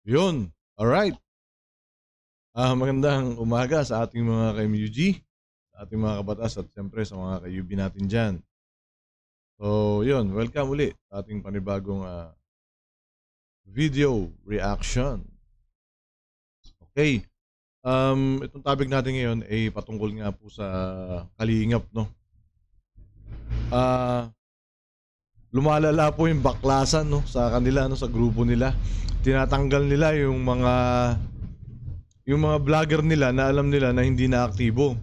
Yun, alright. Magandang umaga sa ating mga ka-MUG, sa ating mga kabatas at siyempre sa mga ka-UB natin diyan. So, yun, welcome uli sa ating panibagong video reaction. Okay, itong topic natin ngayon ay patungkol nga po sa kalingap, no? Ah, Lumalala po yung baklasan, no, sa kanila, no, sa grupo nila. Tinatanggal nila yung mga vlogger nila na alam nila na hindi na aktibo.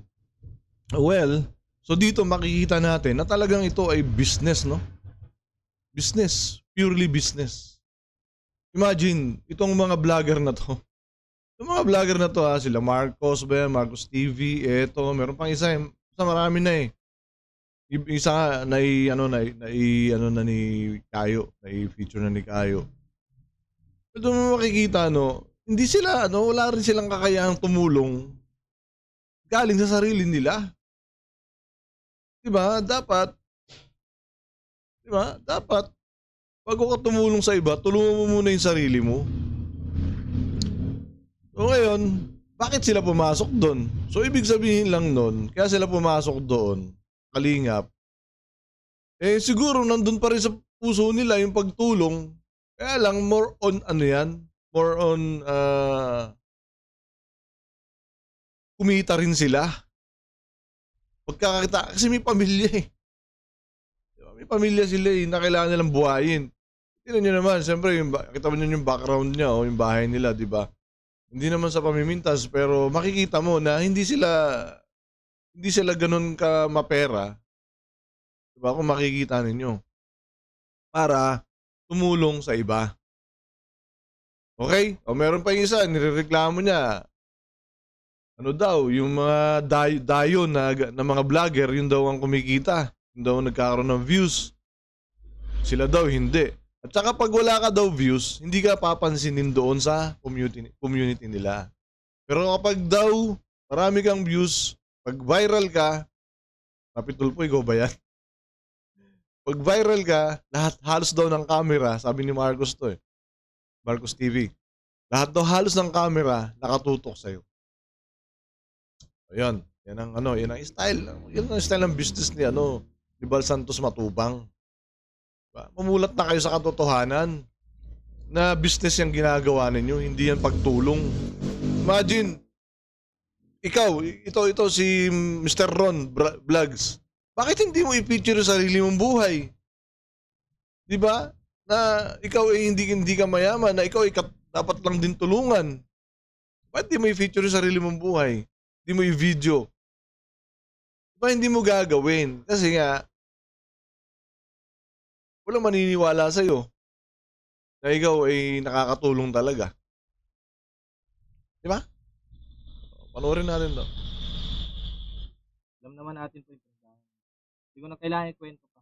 Well, so dito makikita natin na talagang ito ay business, no? Business, purely business. Imagine, itong mga vlogger na to. Yung mga vlogger na to sila Marcos ba yan, Marcos TV, eto, meron pang isa, isa marami na eh. Isa nga, ano na ni Kayo, feature na ni Kayo. Ito mo makikita, no, hindi sila, wala rin silang kakayahang tumulong galing sa sarili nila. Diba? Dapat, bago ka tumulong sa iba, tulungan mo muna yung sarili mo. So ngayon, bakit sila pumasok doon? So ibig sabihin lang nun, kaya sila pumasok doon, kalingap, siguro nandun pa rin sa puso nila yung pagtulong. Kaya lang more on ano yan, more on kumita rin sila. Pagkakita, kasi may pamilya eh. Diba? May pamilya sila eh, na kailangan nilang buhayin. Tignan nyo naman, siyempre, kita mo nyo yung background niya o yung bahay nila, di ba? Hindi naman sa pamimintas, pero makikita mo na hindi sila ganoon ka mapera, 'di ba? Kung makikita ninyo para tumulong sa iba. Okay? O meron pa yung isa nirereklamo niya. Ano daw, yung mga dayon na mga vlogger, yun daw ang kumikita. Yun daw ang nagkakaroon ng views. Sila daw hindi. At saka pag wala ka daw views, hindi ka papansinin doon sa community nila. Pero kapag daw marami kang views, pag viral ka, Rapid Tulfo, ikaw ba yan? Pag viral ka, lahat halos daw ng camera, sabi ni Marcos to eh, Marcos TV, lahat daw halos ng camera nakatutok sa'yo. Ayun, yan ang style ng business ni Bal Santos Matubang. Diba? Mamulat na kayo sa katotohanan na business yung ginagawa ninyo, hindi yan pagtulong. Imagine, ito si Mr. Ron Vlogs. Bakit hindi mo i-feature yung sarili mong buhay? 'Di ba? Na ikaw ay hindi ka mayaman, na ikaw ay dapat lang din tulungan. Bakit di mo i-feature yung sarili mong buhay? Di mo i-video? Ba hindi mo gagawin? Kasi nga, walang maniniwala sa'yo na ikaw ay nakakatulong talaga. Di ba? Panoorin natin to. Alam naman natin po yung tindahan. Hindi ko na kailangan ikwento pa.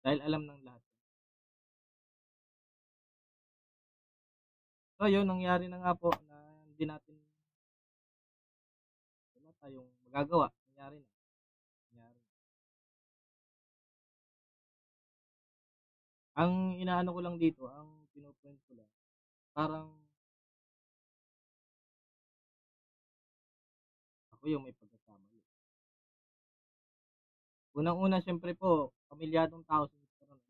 Dahil alam ng lahat. So, yun, nangyari na nga po na hindi natin wala tayong magagawa. Nangyari na. Nangyari. Ang inaano ko lang dito, ang pinupoint ko lang, parang ako yung may pagkakamali. Unang-una, syempre po, pamilyadong tao sa Mr. Ron.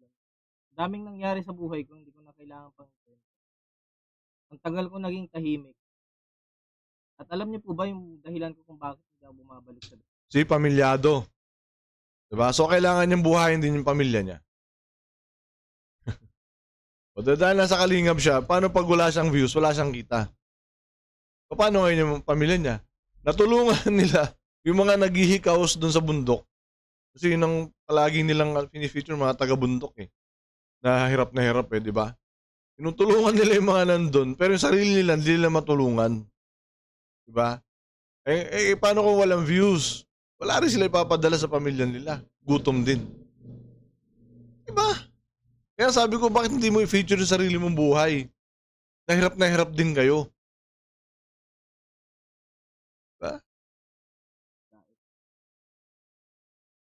Daming nangyari sa buhay ko, hindi ko na kailangan pang ikwento. Ang tagal ko naging tahimik. At alam niyo po ba yung dahilan ko kung bakit hindi ako bumabalik sa Si pamilyado. Diba? So, kailangan niyang buhayin din yung pamilya niya. O dahil nasa kalingap siya, paano pag wala siyang views, wala siyang kita? Paano ngayon yung pamilya niya? Natulungan nila yung mga naghihikaos doon sa bundok. Kasi yun ang palagi nilang fini-feature mga taga-bundok eh. Na hirap eh, di ba? Tinutulungan nila yung mga nandun, pero yung sarili nila, hindi nila matulungan. Di ba? Paano kung walang views? Wala rin sila ipapadala sa pamilya nila. Gutom din. Di ba? Kaya sabi ko, bakit hindi mo i-feature yung sarili mong buhay? Na hirap din kayo. Diba? dahil.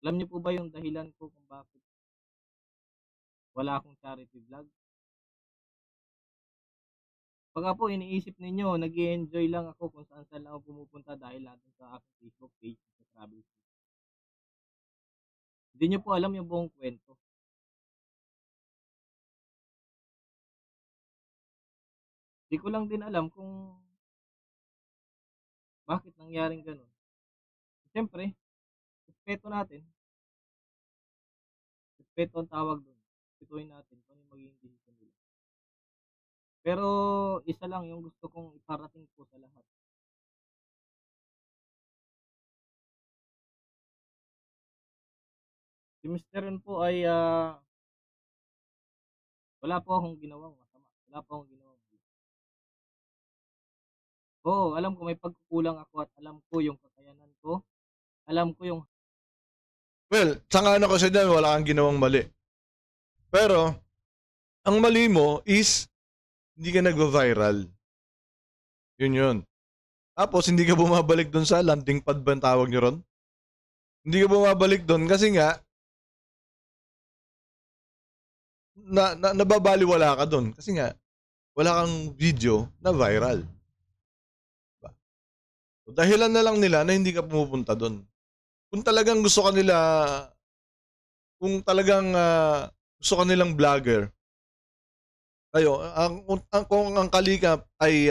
Alam niyo po ba yung dahilan ko kung bakit wala akong charity vlog? Baka po iniisip ninyo nag-e-enjoy lang ako kung saan-saan lang ako pumupunta dahil lang dun sa aking Facebook page sa travel. Hindi niyo po alam yung buong kwento. Di ko lang din alam kung bakit nangyaring gano'n. Siyempre, respeto natin. Respeto ang tawag dun. Respetuhin natin kung ano yung magiging desisyon nila. Pero isa lang yung gusto kong iparating po sa lahat. Si Mr. Ron po ay wala po akong ginawang masama. Wala po akong ginawang mali. Oo, alam ko may pagkukulang ako at alam ko yung kakayanan ko. Alam ko yung Well, sangayon ako sa dyan, wala kang ginawang mali. Pero, ang mali mo is, hindi ka nagva-viral. Yun yun. Tapos, hindi ka bumabalik doon sa landing pad ba ang tawag nyo ron? Hindi ka bumabalik doon kasi nga, nababaliwala ka doon. Kasi nga, wala kang video na viral. Diba? So, dahilan na lang nila na hindi ka pumupunta doon. Kung talagang gusto ka nila, kung talagang gusto ka nilang vlogger, kayo, kung ang Kalikap ay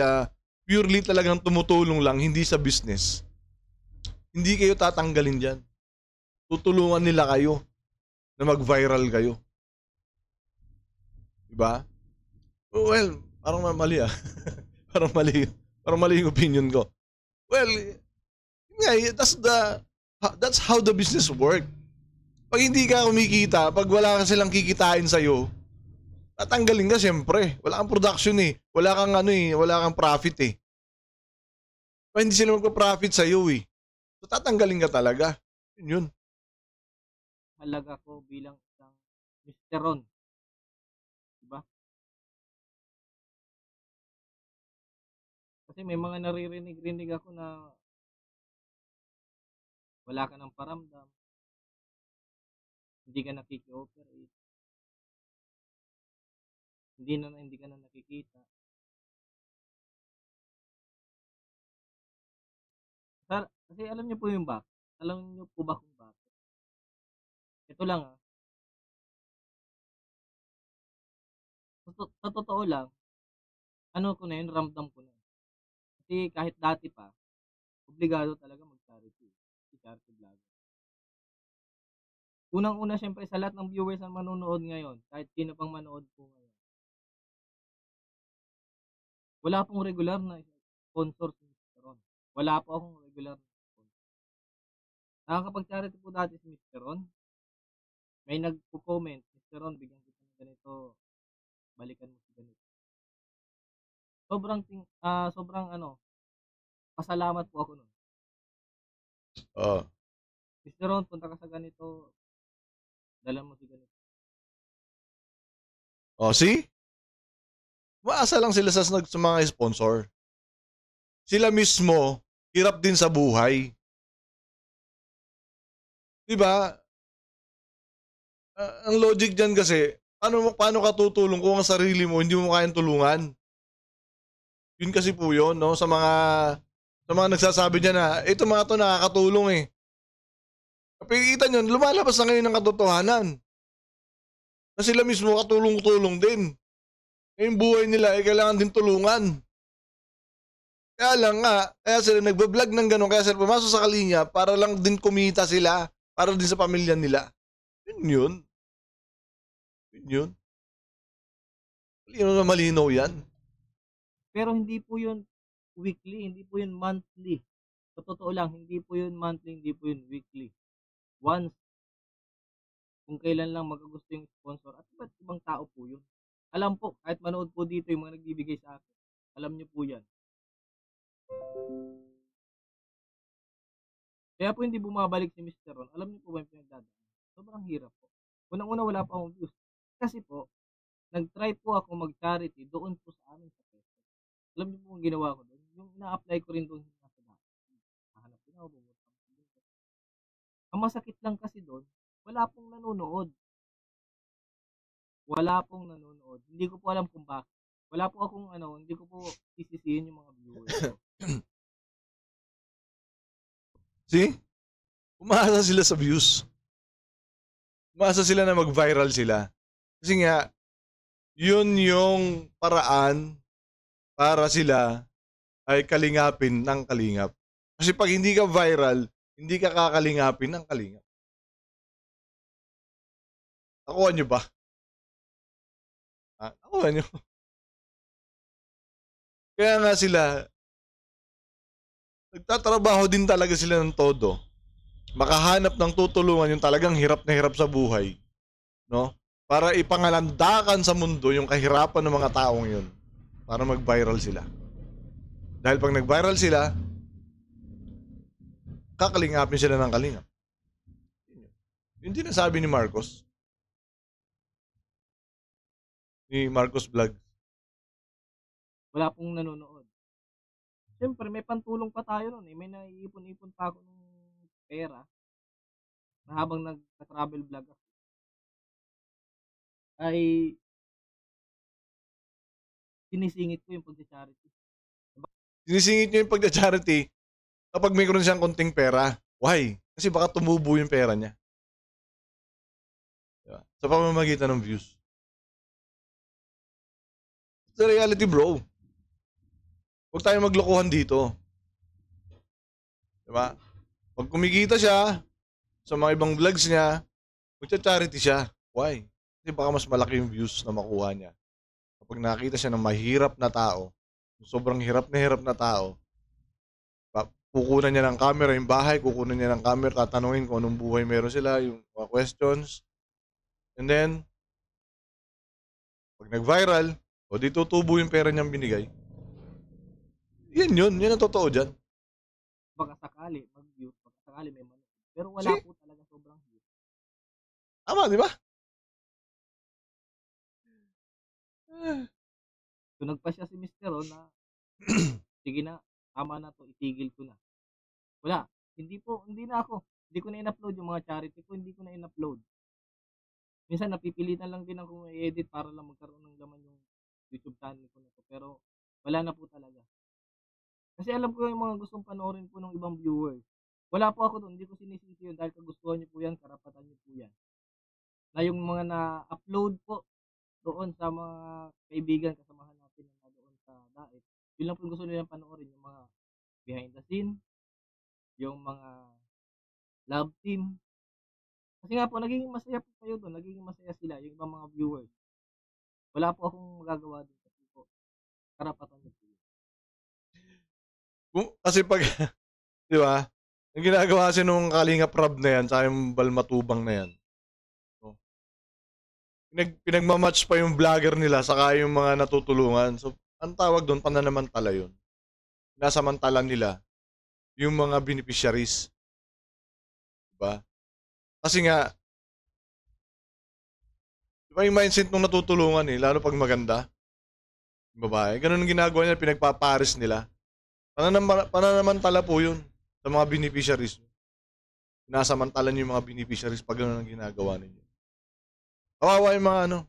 purely talagang tumutulong lang, hindi sa business, hindi kayo tatanggalin dyan. Tutulungan nila kayo na mag-viral kayo. Diba? Well, parang mali ah. parang mali. Parang mali yung opinion ko. Well, yeah, that's how the business work. Pag hindi ka kumikita, pag wala ka silang kikitain sa'yo, tatanggalin ka siyempre. Wala kang production eh. Wala kang wala kang profit eh. Pag hindi sila magpa-profit sa'yo eh. So tatanggalin ka talaga. Yun yun. halaga ko bilang isang Mr. Ron. Diba? Kasi may mga naririnig-rinig ako na wala ka ng paramdam, hindi ka nakiki-operate, hindi ka na nakikita. Kasi alam niyo po yung bakit? Alam niyo po ba kung bakit? Ito lang sa totoo lang, ano ko na yun, ramdam ko na yun. Kasi kahit dati pa, obligado talaga mag-charity. Charity vlog. Unang-una syempre sa lahat ng viewers na manonood ngayon, kahit sino pang manood po ngayon, wala pong regular na sponsor si Mr. Ron. Wala po akong regular na sponsor. Nakakapag-charity po dati si Mr. Ron. May nagpo-comment, Mr. Ron, bigyan kita ng ganito, balikan mo si ganito. Sobrang pasalamat po ako nun. Oh. Mr. Ron, punta ka sa ganito, dala mo si ganito. Oh, see? Maasa lang sila sa mga sponsor. Sila mismo, hirap din sa buhay. Diba? Ang logic dyan kasi, paano ka tutulong kung ang sarili mo hindi mo kayang tulungan? Yun kasi po yun, no? Sa mga nagsasabi dyan na, ito mga to nakakatulong eh. Kapag nyo, lumalabas na ngayon ng katotohanan. Na sila mismo katulong-tulong din. Yung buhay nila ay kailangan din tulungan. Kaya lang nga, kaya sila nagbablog ng gano'n, kaya sila pumasok sa kalinya para lang din kumita sila, para din sa pamilya nila. Yun yun. Yun yun. Malinaw na malinaw yan. Pero hindi po yun weekly, hindi po yun monthly. Sa totoo lang, hindi po yun monthly, hindi po yun weekly. Once, kung kailan lang magkagusto yung sponsor, at iba't ibang tao po yun. Alam po, kahit manood po dito yung mga nagbibigay sa akin, alam niyo po yan. Kaya po hindi bumabalik si Mr. Ron. Alam niyo po ba yung pinagdadaan? Sobrang hirap po. Unang-una wala pa akong views. Kasi po, nag-try po ako mag-charity doon po sa amin sa Quezon. Alam niyo po ang ginawa ko doon? Yung ina-apply ko rin doon sa dati. Hahanap din ako, pumunta ako dito. Ang masakit lang kasi doon, wala pong nanonood. Wala pong nanonood. Hindi ko po alam kung bakit. wala po akong ano, hindi ko po sisisihin yung mga viewers ko. See? Umaasa sila sa views. Umaasa sila na mag-viral sila. Kasi nga, yun yung paraan para sila ay kalingapin ng kalingap. Kasi pag hindi ka viral, hindi ka kakalingapin ng kalingap. Nakuha nyo ba? Nakuha nyo. Kaya nga sila, nagtatrabaho din talaga sila ng todo. Makahanap ng tutulungan yung talagang hirap na hirap sa buhay. No? Para ipangalandakan sa mundo yung kahirapan ng mga taong yun. Para mag-viral sila. Dahil pag nag-viral sila, kakalingapin sila ng kalingap. Yun din nasabi ni Marcos. Ni Marcos Vlog. Wala pong nanonood. Siyempre, may pantulong pa tayo nun eh. May naiipon-ipon pa ako ng pera na habang nag-travel vlog ako ay sinisingit ko yung pag-charity. Sinisingit nyo yung pagda-charity kapag mayroon siyang konting pera. Why? Kasi baka tumubo yung pera niya. Diba? Sa pamamagitan ng views. It's the reality, bro. Huwag tayong maglokohan dito. Diba? Pag kumikita siya sa mga ibang vlogs niya, magcha-charity siya. Why? Kasi baka mas malaki yung views na makuha niya. Kapag nakita siya ng mahirap na tao, sobrang hirap na tao, kukunan niya ng camera yung bahay, kukunan niya ng camera, tatanungin kung anong buhay meron sila, yung mga questions. And then, pag nag-viral, o di tutubo yung pera niyang binigay. Yan ang totoo dyan. Baka sakali mag-view, baka sakali may manood. Pero wala See? po talaga sobrang view. Tama, di ba? Tunag pa siya si Mr. Ron na sige na, tama na to, itigil ko na. Wala. Hindi na ako. Hindi ko na in-upload yung mga charity ko, hindi ko na in-upload. Minsan napipilitan lang din ako i-edit para lang magkaroon ng laman yung YouTube channel ko na to. Pero wala na po talaga. Kasi alam ko yung mga gustong panoorin po ng ibang viewers. Wala po ako doon, hindi ko sinisisi yun dahil kagustuhan niyo po yan, karapatan niyo po yan. Na yung mga na-upload po doon sa mga kaibigan, kasamahan natin na doon sa Daet, yun lang po yung gusto nilang panoorin, yung mga behind the scene, yung mga love team. Kasi nga po, nagiging masaya po kayo doon, nagiging masaya sila, yung ibang mga viewers. Wala po akong magagawa doon kasi po, karapatan niyo po yun. Kasi pag, di ba, ang ginagawa kasi nung Kalingap Rob na yan, sa yung Balmatubang na yan, no? Pinagmamatch pa yung vlogger nila saka yung mga natutulungan. So, ang tawag doon, pananamantala yun. Nasamantala nila yung mga beneficiaries. Diba? Kasi nga, diba yung mindset nung natutulungan lalo pag maganda, yung babae, ganun ang ginagawa nila, pinagpapares nila. Pananamantala po yun sa mga beneficiaries. Sinasamantala niyo yung mga beneficiaries pag ganun ang ginagawa ninyo. Kawawa yung mga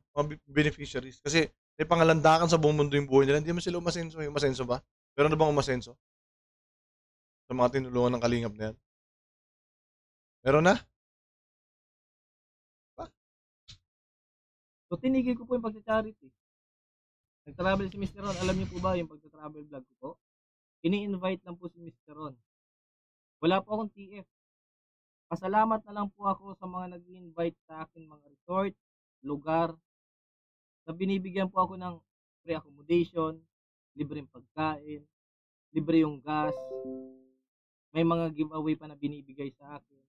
beneficiaries. Kasi may pangalandakan sa buong mundo yung buhay nila. Hindi mo sila umasenso. May umasenso ba? Meron na bang umasenso? Sa mga tinulungan ng Kalingap na yan? Meron na? Ba? So, tinigil ko po yung pag-charity. Nag-travel si Mr. Ron. Alam niyo po ba yung pag-travel vlog ko po? Ini-invite lang po si Mr. Ron. Wala po akong TF. Pasalamat na lang po ako sa mga nag-invite sa akin mga resort, lugar, na binibigyan po ako ng free accommodation, libreng pagkain, libre yung gas, may mga giveaway pa na binibigay sa akin.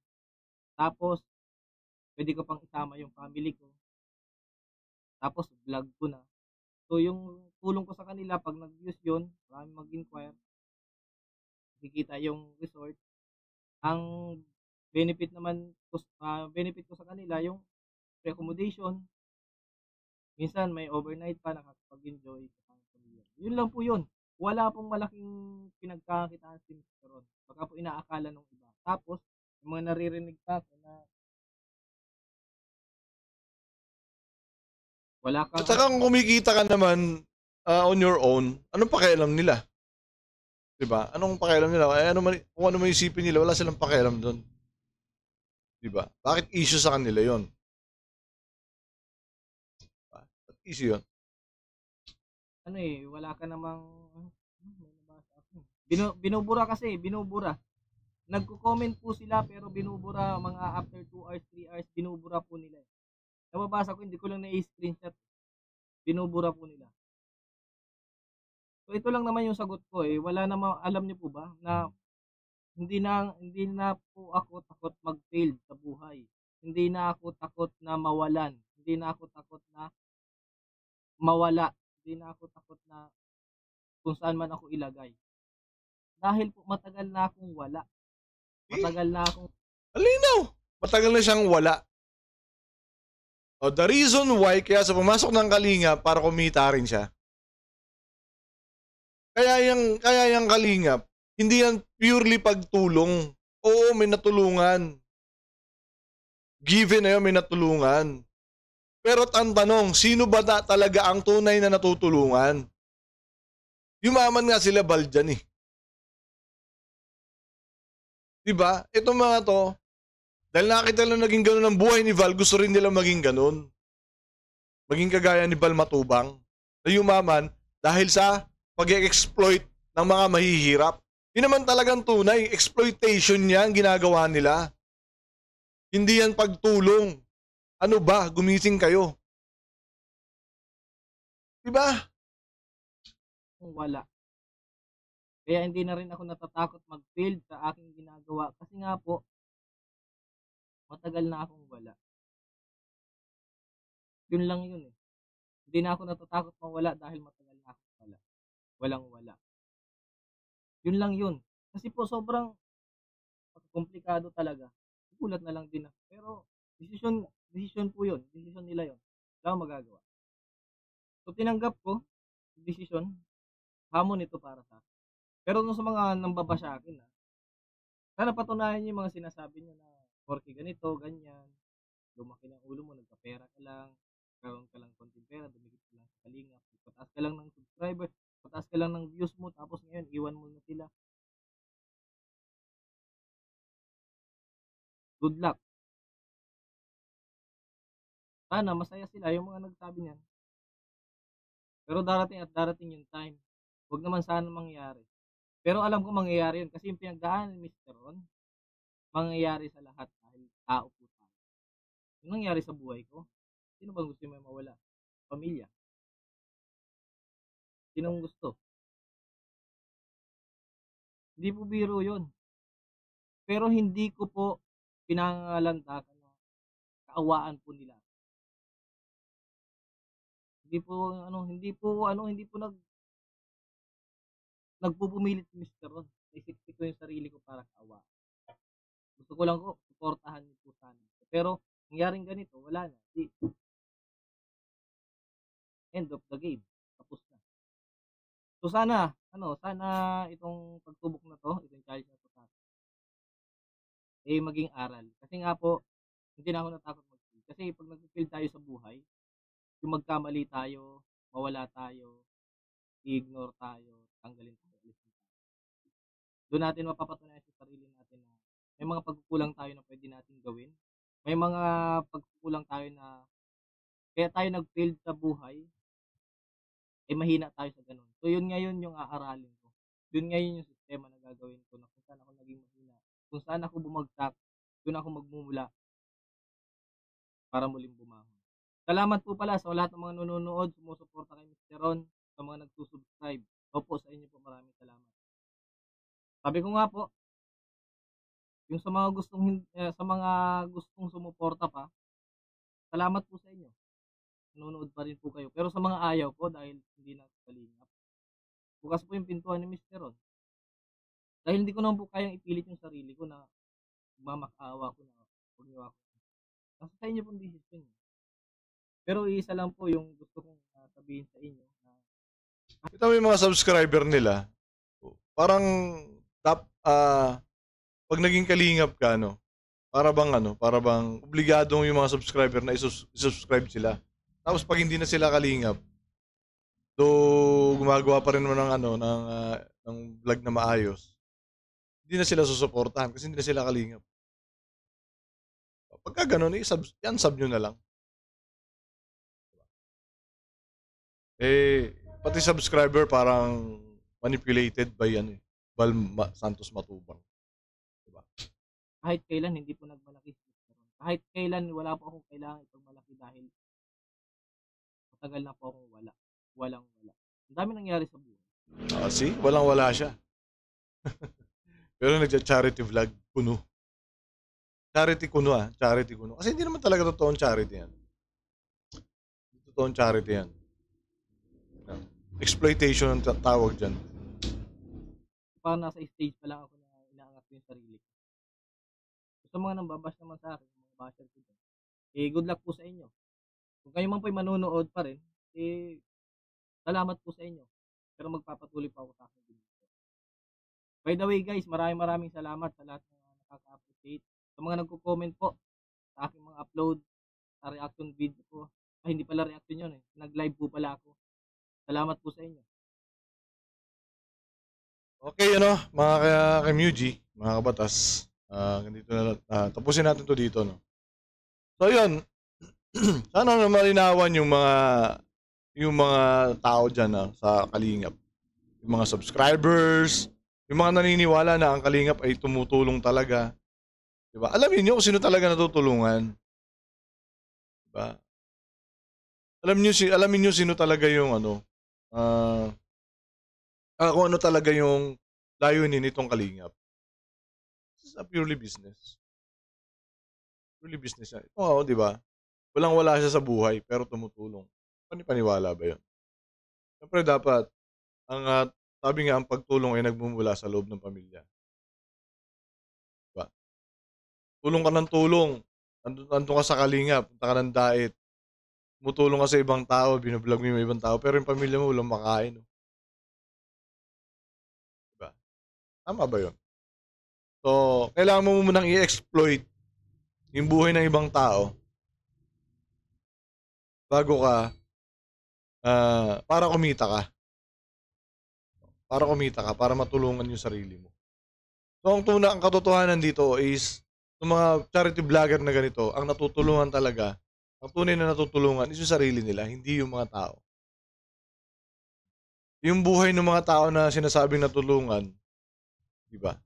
Tapos, pwede ko pang isama yung family ko. Tapos, vlog ko na. So, yung tulong ko sa kanila, pag nag-views yun, marami mag-inquire, kikita yung resort. Ang benefit naman, benefit ko sa kanila, yung free accommodation. Minsan, may overnight pa, nakakapag-enjoy sa pamilya. Yun lang po yun. Wala pong malaking pinagkakakitaan si Mr. Ron. Baka po inaakala ng iba. Tapos, yung mga naririnig pa ako na wala kang At saka kung kumikita ka naman, on your own, anong pakialam nila? 'Di ba? Anong pakialam nila? Eh, kung ano man isipin nila, wala silang pakialam do'n, 'di ba? Bakit issue sa kanila 'yon? 'Di ba? Ba't issue 'yon? Ano eh, wala ka namang may nabasa ako. Binubura kasi, binubura. Nagko-comment po sila pero binubura mga after 2 hours, 3 hours, binubura po nila. Eh. Nababasa ko, hindi ko lang na-screenshot. Binubura po nila. So ito lang naman yung sagot ko eh. Wala namang, alam niyo po ba na hindi na po ako takot mag-fail sa buhay. Hindi na ako takot na mawalan. Hindi na ako takot na mawala. Hindi na ako takot na kung saan man ako ilagay. Dahil po matagal na akong wala. Matagal na akong Malinaw! Matagal na siyang wala. O, the reason why kaya sa pumasok ng Kalingap para kumita rin siya. Kaya yung Kalingap, hindi yan purely pagtulong. Oo, may natulungan. Given na yun, may natulungan. Pero ang tanong, sino ba talaga ang tunay na natutulungan? Yumaman nga sila Bal dyan eh. Diba? Itong mga to, dahil nakita lang naging ganun ang buhay ni Val, gusto rin nila maging ganun. Maging kagaya ni Val Matubang. Na yumaman dahil sa pag-exploit ng mga mahihirap. Yun naman talagang tunay. Exploitation yan ginagawa nila. Hindi yan pagtulong. Ano ba? Gumising kayo. Diba? wala. Kaya hindi na rin ako natatakot mag-fail sa aking ginagawa. Kasi nga po, matagal na akong wala. Yun lang yun eh. Hindi na ako natatakot mawala dahil matagal na akong wala. Walang wala. Yun lang yun. Kasi po sobrang komplikado talaga. Gulat na lang din ako. Pero decision po yun. Decision nila yun. Wala akong magagawa. So tinanggap ko, decision, hamon ito para sa akin. Pero nung sa mga nambaba sa akin, sana patunayan niyo yung mga sinasabi niyo na porke ganito, ganyan, lumaki ng ulo mo, nagkapera ka lang, karoon ka lang konting pera, dumikit ka lang sa Kalingap, pataas ka lang ng subscriber, pataas ka lang ng views mo, tapos ngayon, iwan mo na sila. Good luck. Sana masaya sila yung mga nagsabi niyan. Pero darating at darating yung time. Huwag naman sana mangyari. Pero alam ko mangyayari yun kasi yung pinagdaanan ni Mr. Ron, mangyayari sa lahat dahil tao po tayo. Yung nangyari sa buhay ko, sino bang gusto mo mawala? Pamilya. Sinong gusto? Hindi po biro yun. Pero hindi ko po pinangalandakan na kaawaan po nila. Hindi po nagpupumilit si Mr. Ron. Naisipin ko yung sarili ko para kaawaan. Gusto ko lang ko, suportahan niyo po sana. Pero, nangyaring ganito, wala na. End of the game. Tapos na. So sana itong pagsubok na to, itong challenge na to sa akin, eh maging aral. Kasi nga po, hindi na ako natakot mag-fail. Kasi pag nag-fail tayo sa buhay, yung magkamali tayo, mawala tayo, i-ignore tayo, tanggalin tayo, alisin tayo. Doon natin mapapatunayan sa sarili natin na may mga pagkukulang tayo na pwede natin gawin. May mga pagkukulang tayo na kaya tayo nag-fail sa buhay, eh mahina tayo sa ganun. So yun ngayon yung aaralin ko. Yun ngayon yung sistema na gagawin ko na kung saan ako naging mahina. Kung saan ako bumagsak, doon ako magmumula para muling bumangon. Salamat po pala sa lahat ng mga nanonood, sumusuporta kay Mr. Ron, sa mga nagsusubscribe. Opo, sa inyo po maraming salamat. Sabi ko nga po, yung sa mga gustong sumuporta pa, salamat po sa inyo. Nanonood pa rin po kayo. Pero sa mga ayaw po dahil hindi na Kalingap, bukas po yung pintuan ni Mr. Ron. Dahil hindi ko naman po kayang ipilit yung sarili ko na magmamakaawa ko na huwag niyo ako. Nasa sa inyo pong decision. Pero isa lang po yung gusto kong sabihin sa inyo. Kita mo yung mga subscriber nila, parang pag naging Kalingap ka, para bang obligadong yung mga subscriber na i-subscribe sila. Tapos pag hindi na sila Kalingap, though gumagawa pa rin naman ng ano, ng vlog na maayos, hindi na sila susuportahan kasi hindi na sila kalingap. Pagka gano'n, i-unsub niyo na lang. Eh, pati subscriber parang manipulated by ano, Bal Santos Matubang, 'di ba? Kahit kailan hindi po nagmalaki si Mr. Ron. Kahit kailan wala po akong kailangang ipagmalaki dahil matagal na po akong wala. Walang-wala. Ang dami nangyari sa buhay. See, walang-wala siya. Pero nagcha-charity vlog, kuno. Charity kuno, charity kuno. Kasi hindi naman talaga totoong charity 'yan. Hindi totoong charity 'yan. Exploitation ang tawag diyan. Parang nasa stage pa lang ako na inaangat ko yung sarili ko. Sa mga nambabash naman sa akin, mga basher ko dyan, eh good luck po sa inyo. Kung kayo man po'y manonood pa rin, eh salamat po sa inyo. Pero magpapatuloy pa ako sa akin din. By the way guys, maraming salamat sa lahat ng nakaka-appreciate. Sa mga nagko-comment po sa aking mga upload, sa reaction video ko. Ay, hindi pala reaction yun eh. Nag-live po pala ako. Salamat po sa inyo. Okay, ano, mga ka-Muji, mga kabatas, ganito na lang. Tapusin natin to dito, no? So, yun. Sana na malinawan yung mga tao dyan sa Kalingap. Yung mga subscribers, yung mga naniniwala na ang Kalingap ay tumutulong talaga. Diba? Alamin nyo kung sino talaga natutulungan. Diba? Alamin nyo sino talaga yung ano, kung ano talaga yung layunin nitong Kalingap. This is a purely business. Purely business yan. Oo, di ba? Walang-wala siya sa buhay, pero tumutulong. Paniwala ba yun? Siyempre dapat, sabi nga, ang pagtulong ay nagmumula sa loob ng pamilya. Diba? Tulong ka ng tulong. Andun ka sa Kalingap, punta ka ng diet. Tumutulong ka sa ibang tao, binablog mo yung ibang tao, pero yung pamilya mo walang makain. No? Diba? Tama ba yun? So, kailangan mo munang i-exploit yung buhay ng ibang tao bago ka para kumita ka. Para matulungan yung sarili mo. So, ang katotohanan dito is, yung mga charity vlogger na ganito, ang natutulungan talaga, ang tunay na natutulungan is yung sarili nila, hindi yung mga tao. Yung buhay ng mga tao na sinasabing natulungan, di ba?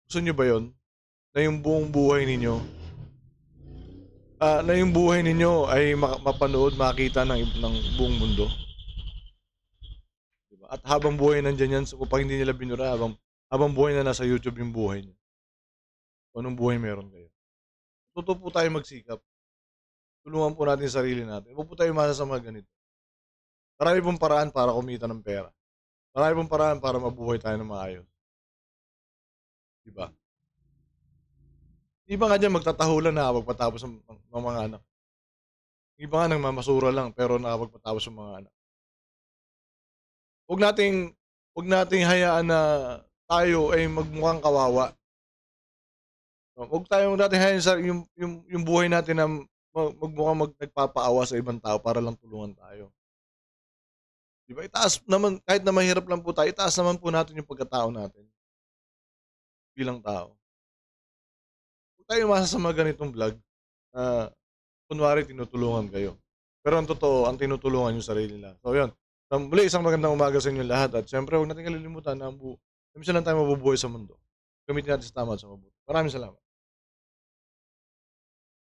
Gusto nyo ba yun? Na yung buong buhay ninyo, ay mapanood, makita ng buong mundo. Diba? At habang buhay nandyan yan, so kapag hindi nila binura, habang buhay na nasa YouTube yung buhay niyo. Kung anong buhay meron kayo. Totoo po tayo magsikap. Tulungan po natin yung sarili natin. Huwag po tayo umasa sa mga ganito. Marami pong paraan para kumita ng pera. Marami pong paraan para mabuhay tayo ng maayos. Diba? Iba nga dyan magtatahulan na nakapagpatapos ng mga anak. Iba nga nagmamasura lang pero nakapagpatapos ng mga anak. Huwag nating hayaan na tayo ay magmukhang kawawa. Huwag nating hayaan sa yung buhay natin na magmukhang nagpapaawa sa ibang tao para lang tulungan tayo. Diba? Itaas naman, kahit na mahirap lang po tayo, itaas naman po natin yung pagkatao natin. Bilang tao. Huwag tayo umasa sa mga ganitong vlog na kunwari tinutulungan kayo. Pero ang totoo, ang tinutulungan yung sarili nila. So yun. Muli, isang magandang umaga sa inyo lahat. At syempre, huwag natin kalilimutan na lang tayo mabubuhay sa mundo. Gamitin natin sa tama at sa mabuti. Maraming salamat.